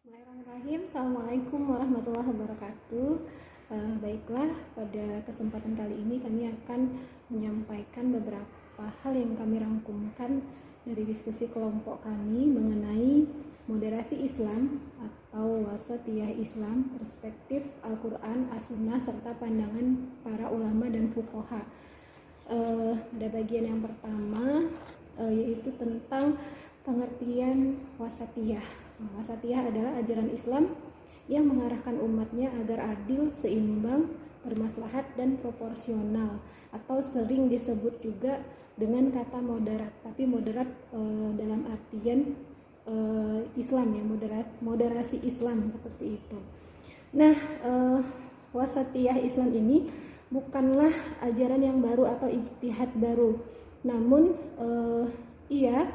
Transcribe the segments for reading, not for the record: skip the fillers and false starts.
Bismillahirrahmanirrahim. Assalamualaikum warahmatullahi wabarakatuh. Baiklah, pada kesempatan kali ini kami akan menyampaikan beberapa hal yang kami rangkumkan dari diskusi kelompok kami mengenai moderasi Islam atau wasatiyah Islam, perspektif Al-Quran, As-Sunnah, serta pandangan para ulama dan fuqaha. Pada bagian yang pertama yaitu tentang pengertian wasatiyah. Wasatiyah adalah ajaran Islam yang mengarahkan umatnya agar adil, seimbang, bermaslahat, dan proporsional, atau sering disebut juga dengan kata moderat. Tapi moderat dalam artian Islam ya, moderasi Islam seperti itu. Nah, wasatiyah Islam ini bukanlah ajaran yang baru atau ijtihad baru, namun ia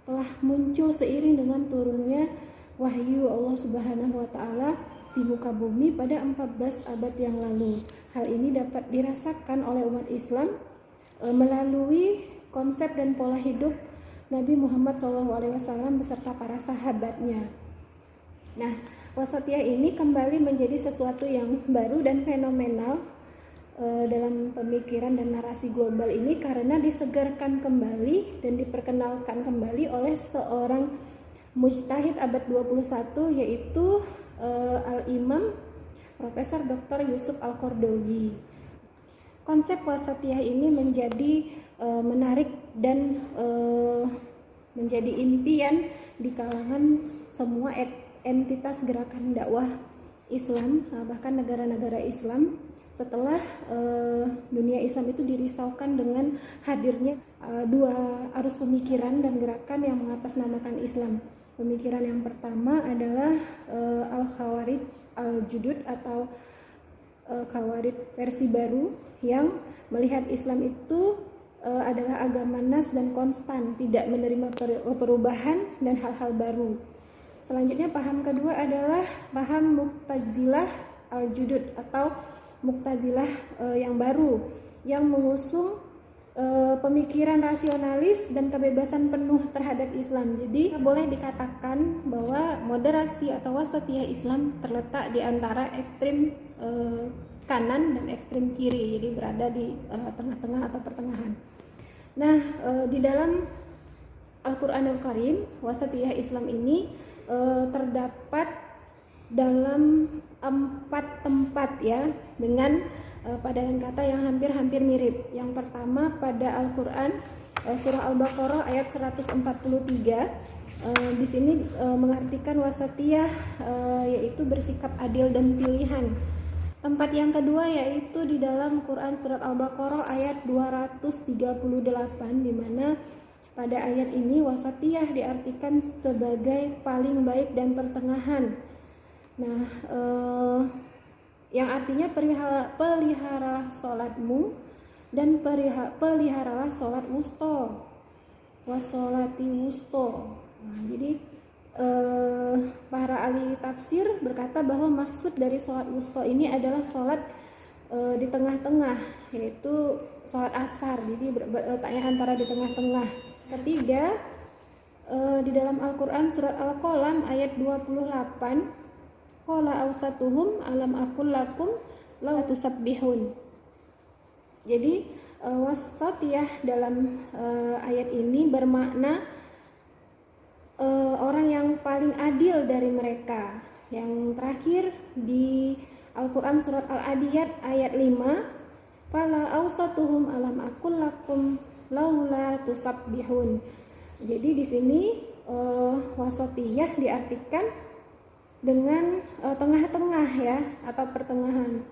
telah muncul seiring dengan turunnya wahyu Allah Subhanahu wa taala di muka bumi pada 14 abad yang lalu. Hal ini dapat dirasakan oleh umat Islam melalui konsep dan pola hidup Nabi Muhammad SAW beserta para sahabatnya. Nah, wasatiyah ini kembali menjadi sesuatu yang baru dan fenomenal dalam pemikiran dan narasi global ini karena disegarkan kembali dan diperkenalkan kembali oleh seorang mujtahid abad 21 yaitu Al-Imam Profesor Dr. Yusuf Al-Qaradawi. Konsep wasatiyah ini menjadi menarik dan menjadi impian di kalangan semua entitas gerakan dakwah Islam, bahkan negara-negara Islam, setelah dunia Islam itu dirisaukan dengan hadirnya dua arus pemikiran dan gerakan yang mengatasnamakan Islam. Pemikiran yang pertama adalah Al-Khawarij Al-Judud atau Khawarij versi baru yang melihat Islam itu adalah agama nas dan konstan, tidak menerima perubahan dan hal-hal baru. Selanjutnya paham kedua adalah paham Mu'tazilah Al-Judud atau Mu'tazilah yang baru yang mengusung pemikiran rasionalis dan kebebasan penuh terhadap Islam. Jadi boleh dikatakan bahwa moderasi atau wasatiyah Islam terletak di antara ekstrem kanan dan ekstrem kiri, jadi berada di tengah-tengah atau pertengahan. Nah, di dalam Al-Quranul Karim, wasatiyah Islam ini terdapat dalam 4 tempat ya, dengan padanan kata yang hampir-hampir mirip. Yang pertama pada Al-Quran surah Al-Baqarah ayat 143. Di sini mengartikan wasatiyah yaitu bersikap adil dan pilihan. Tempat yang kedua yaitu di dalam Quran surat Al-Baqarah ayat 238, di mana pada ayat ini wasatiyah diartikan sebagai paling baik dan pertengahan. Nah, yang artinya peliharalah sholatmu dan peliharalah sholat wusto, wasolati wusto. Nah, jadi para ahli tafsir berkata bahwa maksud dari sholat wusto ini adalah sholat di tengah-tengah, yaitu sholat asar. Jadi letaknya antara di tengah-tengah. Ketiga, di dalam Al-Quran surat Al-Qalam ayat 28, qala awsatuhum alam aqul lakum la tusabbihun. Jadi wasatiyah dalam ayat ini bermakna orang yang paling adil dari mereka. Yang terakhir di Al-Quran surat Al-Adiyat ayat 5, fala awsatuhum alam aqul lakum laula tusabbihun. Jadi di sini wasatiyah diartikan dengan tengah-tengah ya, atau pertengahan.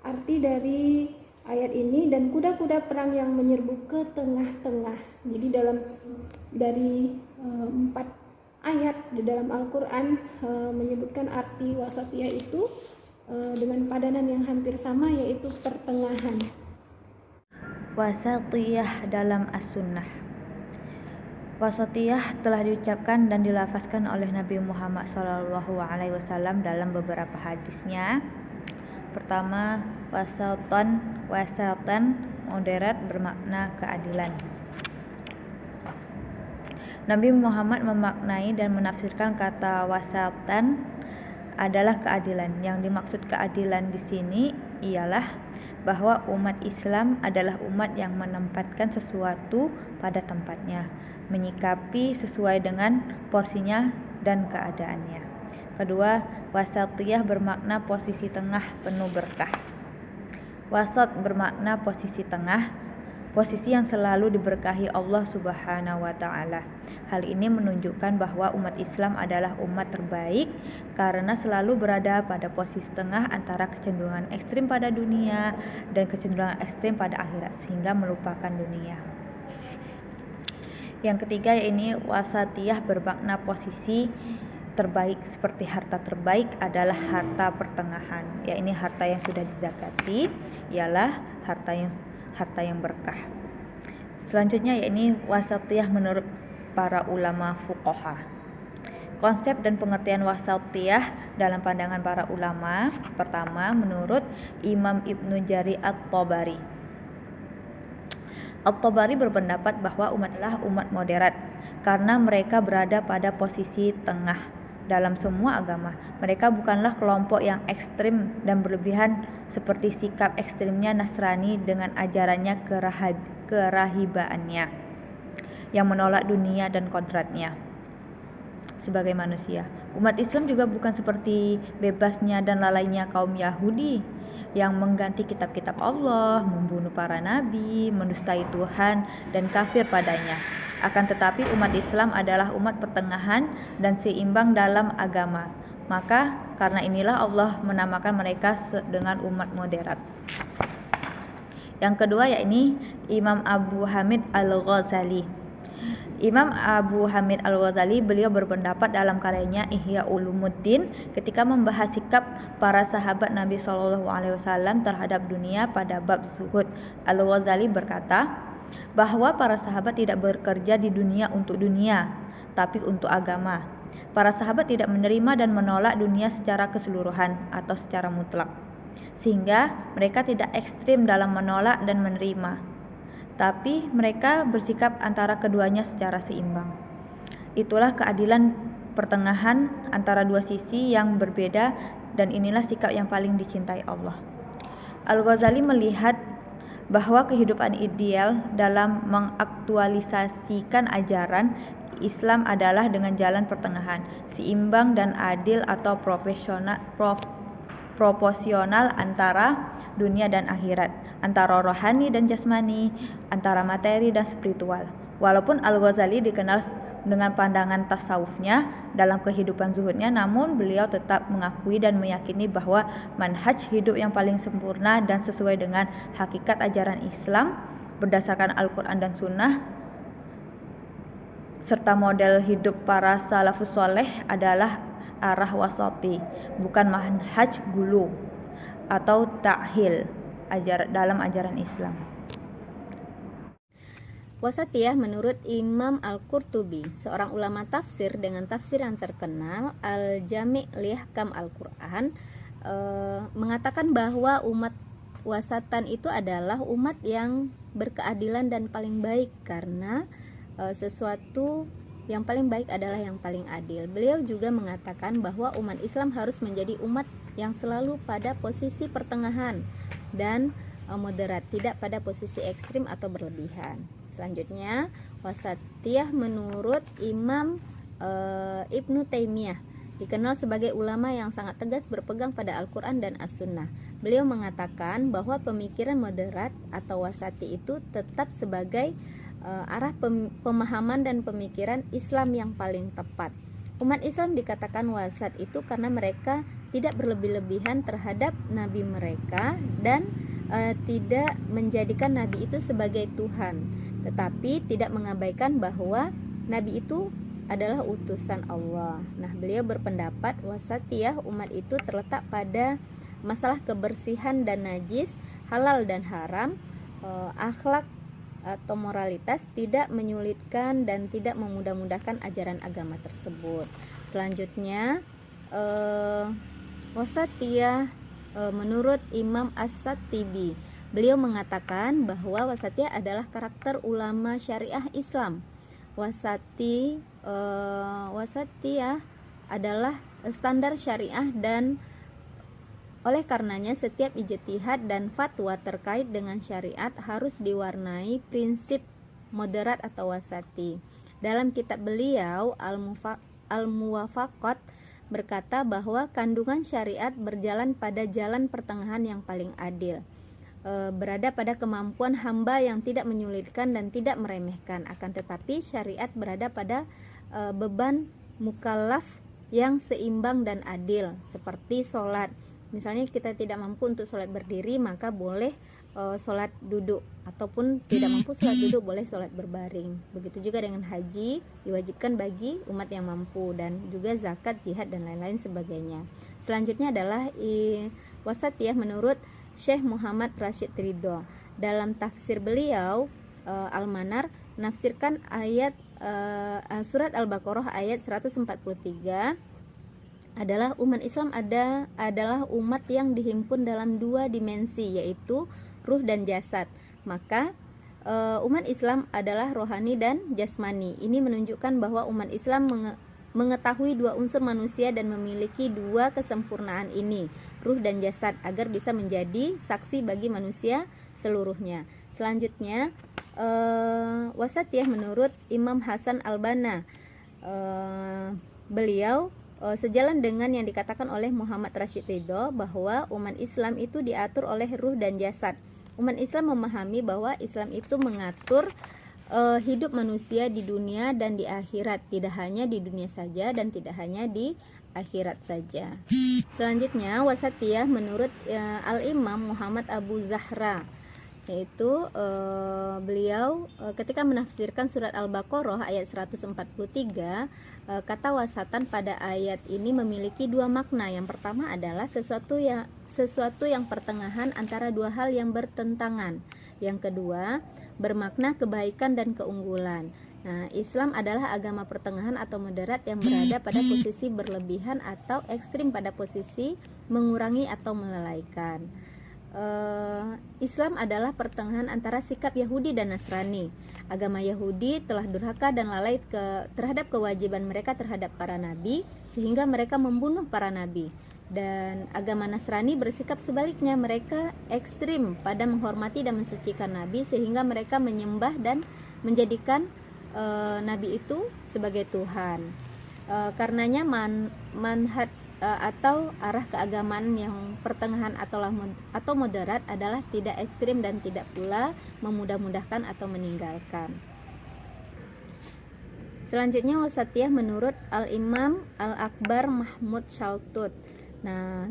Arti dari ayat ini, dan kuda-kuda perang yang menyerbu ke tengah-tengah. Jadi dari 4 ayat di dalam Al-Quran menyebutkan arti wasatiyah itu dengan padanan yang hampir sama, yaitu pertengahan. Wasatiyah dalam As-Sunnah. Wasatiyah telah diucapkan dan dilafazkan oleh Nabi Muhammad SAW dalam beberapa hadisnya. Pertama, wasatan, moderat bermakna keadilan. Nabi Muhammad memaknai dan menafsirkan kata wasatan adalah keadilan. Yang dimaksud keadilan di sini ialah bahwa umat Islam adalah umat yang menempatkan sesuatu pada tempatnya, menyikapi sesuai dengan porsinya dan keadaannya. Kedua, wasatiyah bermakna posisi tengah penuh berkah. Wasat bermakna posisi tengah, posisi yang selalu diberkahi Allah Subhanahu wa taala. Hal ini menunjukkan bahwa umat Islam adalah umat terbaik karena selalu berada pada posisi tengah antara kecenderungan ekstrim pada dunia dan kecenderungan ekstrim pada akhirat sehingga melupakan dunia. Yang ketiga yaitu wasatiyah bermakna posisi terbaik, seperti harta terbaik adalah harta pertengahan, yaitu harta yang sudah dizakati ialah harta yang berkah. Selanjutnya yaitu wasatiyah menurut para ulama fuqaha. Konsep dan pengertian wasatiyah dalam pandangan para ulama. Pertama, menurut Imam Ibnu Jarir At-Tabari. At-Tabari berpendapat bahwa umatlah umat moderat karena mereka berada pada posisi tengah dalam semua agama. Mereka bukanlah kelompok yang ekstrim dan berlebihan seperti sikap ekstrimnya Nasrani dengan ajarannya kerahibaannya yang menolak dunia dan kodratnya sebagai manusia. Umat Islam juga bukan seperti bebasnya dan lalainya kaum Yahudi yang mengganti kitab-kitab Allah, membunuh para nabi, mendustai Tuhan dan kafir padanya. Akan tetapi umat Islam adalah umat pertengahan dan seimbang dalam agama. Maka karena inilah Allah menamakan mereka dengan umat moderat. Yang kedua yaitu Imam Abu Hamid Al-Ghazali. Imam Abu Hamid Al-Ghazali beliau berpendapat dalam karyanya Ihya Ulumuddin ketika membahas sikap para sahabat Nabi SAW terhadap dunia pada bab zuhud. Al-Ghazali berkata bahwa para sahabat tidak bekerja di dunia untuk dunia, tapi untuk agama. Para sahabat tidak menerima dan menolak dunia secara keseluruhan atau secara mutlak, sehingga mereka tidak ekstrim dalam menolak dan menerima, tapi mereka bersikap antara keduanya secara seimbang. Itulah keadilan pertengahan antara dua sisi yang berbeda, dan inilah sikap yang paling dicintai Allah. Al-Ghazali melihat bahwa kehidupan ideal dalam mengaktualisasikan ajaran Islam adalah dengan jalan pertengahan, seimbang dan adil atau proporsional antara dunia dan akhirat, antara rohani dan jasmani, antara materi dan spiritual. Walaupun Al-Ghazali dikenal dengan pandangan tasawufnya dalam kehidupan zuhudnya, namun beliau tetap mengakui dan meyakini bahwa manhaj hidup yang paling sempurna dan sesuai dengan hakikat ajaran Islam berdasarkan Al-Quran dan Sunnah serta model hidup para salafus soleh adalah arah wasati, bukan manhaj gulu atau ta'hil dalam ajaran Islam. Wasatiyah menurut Imam Al-Qurtubi, seorang ulama tafsir dengan tafsir yang terkenal, Al-Jami' li Ahkam Al-Quran, mengatakan bahwa umat wasatan itu adalah umat yang berkeadilan dan paling baik karena sesuatu yang paling baik adalah yang paling adil. Beliau juga mengatakan bahwa umat Islam harus menjadi umat yang selalu pada posisi pertengahan dan moderat, tidak pada posisi ekstrim atau berlebihan. Selanjutnya, wasatiyah menurut Imam Ibnu Taimiyah, dikenal sebagai ulama yang sangat tegas berpegang pada Al-Quran dan As-Sunnah. Beliau mengatakan bahwa pemikiran moderat atau wasati itu tetap sebagai arah pemahaman dan pemikiran Islam yang paling tepat. Umat Islam dikatakan wasat itu karena mereka tidak berlebih-lebihan terhadap nabi mereka dan tidak menjadikan nabi itu sebagai Tuhan, tetapi tidak mengabaikan bahwa nabi itu adalah utusan Allah. Nah, beliau berpendapat wasatiyah umat itu terletak pada masalah kebersihan dan najis, halal dan haram, akhlak atau moralitas, tidak menyulitkan dan tidak memudah-mudahkan ajaran agama tersebut. Selanjutnya, wasatiyah menurut Imam As-Satibi, beliau mengatakan bahwa wasatiyah adalah karakter ulama syariah Islam. wasatiyah adalah standar syariah, dan oleh karenanya setiap ijtihad dan fatwa terkait dengan syariat harus diwarnai prinsip moderat atau wasati. Dalam kitab beliau Al-Muwafaqat berkata bahwa kandungan syariat berjalan pada jalan pertengahan yang paling adil, berada pada kemampuan hamba yang tidak menyulitkan dan tidak meremehkan. Akan tetapi syariat berada pada beban mukallaf yang seimbang dan adil, seperti sholat. Misalnya kita tidak mampu untuk sholat berdiri, maka boleh sholat duduk, ataupun tidak mampu sholat duduk, boleh sholat berbaring. Begitu juga dengan haji, diwajibkan bagi umat yang mampu, dan juga zakat, jihad, dan lain-lain sebagainya. Selanjutnya adalah wasatiyah menurut Syekh Muhammad Rashid Ridho. Dalam tafsir beliau Al-Manar menafsirkan ayat surat Al-Baqarah ayat 143 adalah umat Islam adalah umat yang dihimpun dalam dua dimensi, yaitu ruh dan jasad. Maka umat Islam adalah rohani dan jasmani. Ini menunjukkan bahwa umat Islam mengetahui dua unsur manusia dan memiliki dua kesempurnaan ini, ruh dan jasad, agar bisa menjadi saksi bagi manusia seluruhnya. Selanjutnya wasatiyah menurut Imam Hasan Al-Banna. Beliau sejalan dengan yang dikatakan oleh Muhammad Rashid Ridho bahwa umat Islam itu diatur oleh ruh dan jasad. Umat Islam memahami bahwa Islam itu mengatur hidup manusia di dunia dan di akhirat, tidak hanya di dunia saja dan tidak hanya di akhirat saja. Selanjutnya wasatiyah menurut Al-Imam Muhammad Abu Zahra, yaitu beliau ketika menafsirkan surat Al-Baqarah ayat 143, kata wasatan pada ayat ini memiliki dua makna. Yang pertama adalah sesuatu yang pertengahan antara dua hal yang bertentangan. Yang kedua, bermakna kebaikan dan keunggulan. Nah, Islam adalah agama pertengahan atau moderat yang berada pada posisi berlebihan atau ekstrim pada posisi mengurangi atau melalaikan. Islam adalah pertengahan antara sikap Yahudi dan Nasrani. Agama Yahudi telah durhaka dan lalai terhadap kewajiban mereka terhadap para nabi, sehingga mereka membunuh para nabi. Dan agama Nasrani bersikap sebaliknya, mereka ekstrim pada menghormati dan mensucikan nabi, sehingga mereka menyembah dan menjadikan nabi itu sebagai Tuhan. Karenanya manhaj atau arah keagamaan yang pertengahan atau moderat adalah tidak ekstrim dan tidak pula memudah-mudahkan atau meninggalkan. Selanjutnya wasatiyah menurut Al-Imam Al-Akbar Mahmud Shaltut. Nah,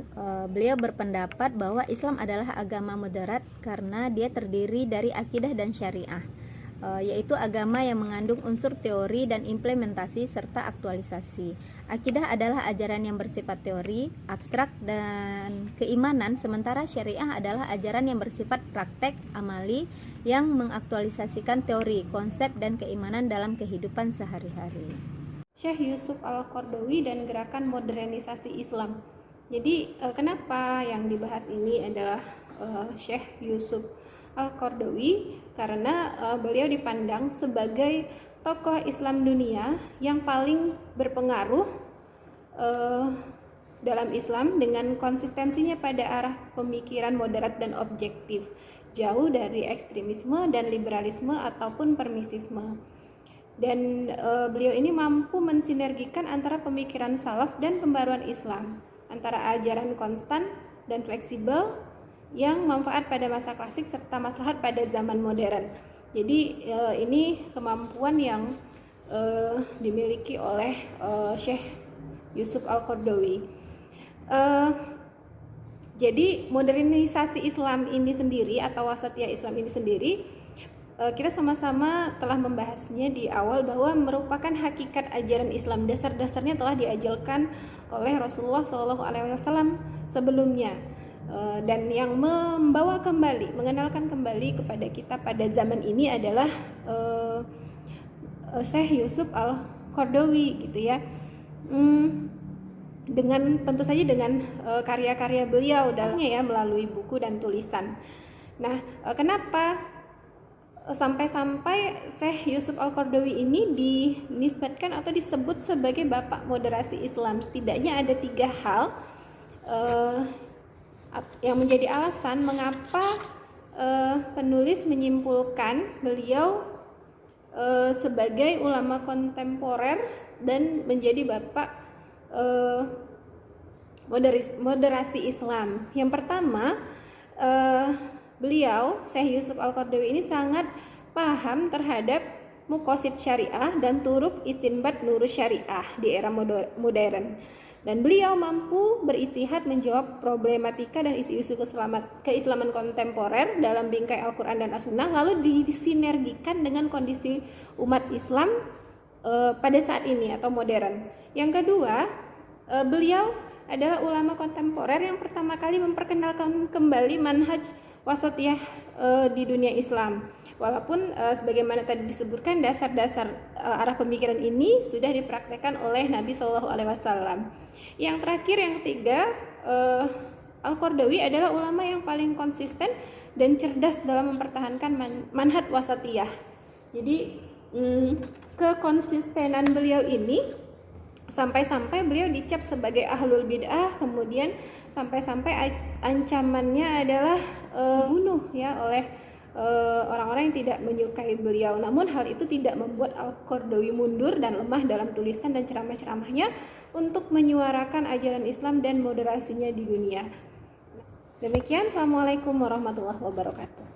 beliau berpendapat bahwa Islam adalah agama moderat karena dia terdiri dari akidah dan syariah, yaitu agama yang mengandung unsur teori dan implementasi serta aktualisasi. Akidah adalah ajaran yang bersifat teori, abstrak, dan keimanan, sementara syariah adalah ajaran yang bersifat praktek, amali, yang mengaktualisasikan teori, konsep, dan keimanan dalam kehidupan sehari-hari. Syekh Yusuf Al-Qaradawi dan gerakan modernisasi Islam. Jadi kenapa yang dibahas ini adalah Syekh Yusuf Al-Qaradawi? Karena beliau dipandang sebagai tokoh Islam dunia yang paling berpengaruh dalam Islam dengan konsistensinya pada arah pemikiran moderat dan objektif, jauh dari ekstremisme dan liberalisme ataupun permisifme. Dan beliau ini mampu mensinergikan antara pemikiran salaf dan pembaruan Islam, antara ajaran konstan dan fleksibel yang manfaat pada masa klasik serta maslahat pada zaman modern. Jadi ini kemampuan yang dimiliki oleh Syekh Yusuf Al-Qaradawi. Jadi modernisasi Islam ini sendiri atau wasatiyah Islam ini sendiri, kita sama-sama telah membahasnya di awal bahwa merupakan hakikat ajaran Islam. Dasar-dasarnya telah diajarkan oleh Rasulullah SAW sebelumnya. Dan yang membawa kembali, mengenalkan kembali kepada kita pada zaman ini adalah Syekh Yusuf Al-Qaradawi gitu ya. Dengan tentu saja dengan karya-karya beliau dalamnya ya, melalui buku dan tulisan. Nah, kenapa sampai-sampai Syekh Yusuf Al-Qaradawi ini dinisbatkan atau disebut sebagai bapak moderasi Islam. Setidaknya ada 3 hal yang menjadi alasan mengapa penulis menyimpulkan beliau sebagai ulama kontemporer dan menjadi bapak moderasi Islam. Yang pertama, beliau Syekh Yusuf Al-Qaradawi ini sangat paham terhadap muqasid syariah dan turuk istinbat nurus syariah di era modern. Dan beliau mampu beristihad menjawab problematika dan isu-isu keislaman kontemporer dalam bingkai Al-Quran dan As-Sunnah, lalu disinergikan dengan kondisi umat Islam pada saat ini atau modern. Yang kedua, beliau adalah ulama kontemporer yang pertama kali memperkenalkan kembali manhaj wasatiyah di dunia Islam. Walaupun sebagaimana tadi disebutkan, dasar-dasar arah pemikiran ini sudah dipraktekkan oleh Nabi Shallallahu Alaihi Wasallam. Yang terakhir, yang ketiga, Al-Qaradawi adalah ulama yang paling konsisten dan cerdas dalam mempertahankan manhaj wasatiyah. Jadi kekonsistenan beliau ini sampai-sampai beliau dicap sebagai ahlul bid'ah, kemudian sampai-sampai ancamannya adalah bunuh ya oleh orang-orang yang tidak menyukai beliau. Namun hal itu tidak membuat Al-Qaradawi mundur dan lemah dalam tulisan dan ceramah-ceramahnya untuk menyuarakan ajaran Islam dan moderasinya di dunia. Demikian, Assalamualaikum warahmatullahi wabarakatuh.